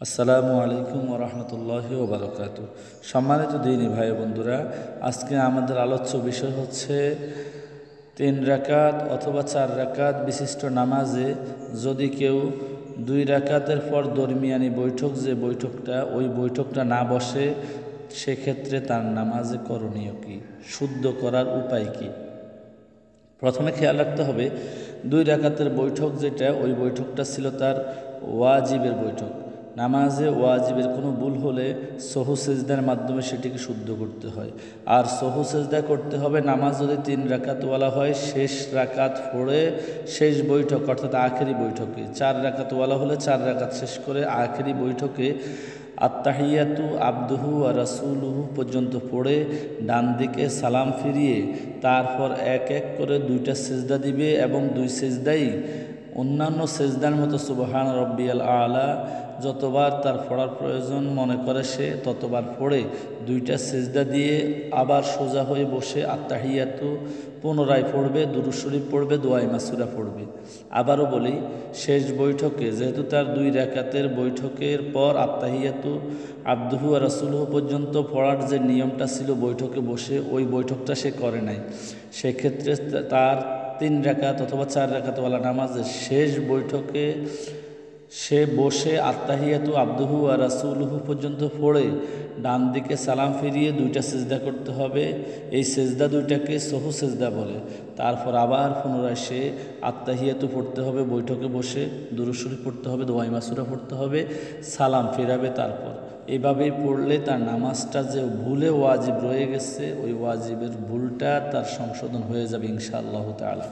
আসসালামু আলাইকুম ওরহমতুল্লাহি ওবারাকাতুহু। সম্মানিত দিনী ভাই বন্ধুরা, আজকে আমাদের আলোচ্য বিষয় হচ্ছে 3 রাকাত অথবা 4 রাকাত বিশিষ্ট নামাজে যদি কেউ 2 রাকাতের পর দরমিয়ানি বৈঠক যে বৈঠকটা ওই বৈঠকটা না বসে, সেক্ষেত্রে তার নামাজে করণীয় কি, শুদ্ধ করার উপায় কি। প্রথমে খেয়াল রাখতে হবে 2 রাকাতের বৈঠক যেটা, ওই বৈঠকটা ছিল তার ওয়াজিবের বৈঠক। নামাজে ওয়াজিবের কোনো ভুল হলে সহু সেজদার মাধ্যমে সেটিকে শুদ্ধ করতে হয়। আর সহু সেজদা করতে হবে নামাজ যদি 3 রাকাতওয়ালা হয়, শেষ রাকাত পড়ে শেষ বৈঠক অর্থাৎ আখেরি বৈঠকে। 4 রাকাতওয়ালা হলে 4 রাকাত শেষ করে আখেরি বৈঠকে আত্তাহিয়াতু আবদুহু ওয়া রাসূলুহু পর্যন্ত পড়ে ডান দিকে সালাম ফিরিয়ে তারপর এক এক করে 2টা সেজদা দিবে এবং 2 সেজদাই অন্যান্য সেজদার মতো সুবহান রব্বিয়াল আলা যতবার তার পড়ার প্রয়োজন মনে করে সে ততবার পড়ে 2টা সেজদা দিয়ে আবার সোজা হয়ে বসে আত্তাহিয়াতু পুনরায় পড়বে, দুরূদ শরীফ পড়বে, দোয়ায়ে মাসুরা পড়বে। আবারও বলি, শেষ বৈঠকে যেহেতু তার 2 রাকাতের বৈঠকের পর আত্তাহিয়াতু আবদুহু ওয়া রাসূলুহু পর্যন্ত পড়ার যে নিয়মটা ছিল বৈঠকে বসে, ওই বৈঠকটা সে করে নাই। সেক্ষেত্রে তার 3 রাকাত অথবা 4 রাকাতওয়ালা নামাজের শেষ বৈঠকে সে বসে আত্তাহিয়াতু আবদুহু ওয়া রাসূলুহু পর্যন্ত পড়ে ডান দিকে সালাম ফিরিয়ে 2টা সেজদা করতে হবে। এই সেজদা 2টাকে সহু সেজদা বলে। তারপর আবার পুনরায় সে আত্তাহিয়াতু পড়তে হবে, বৈঠকে বসে দুরূদ শরীফ পড়তে হবে, দোয়ায়ে মাসুরা পড়তে হবে, সালাম ফেরাবে। তারপর এভাবেই পড়লে তার নামাজটা যে ভুলে ওয়াজিব রয়ে গেছে, ওই ওয়াজিবের ভুলটা তার সংশোধন হয়ে যাবে ইনশাআল্লাহ তাআলা।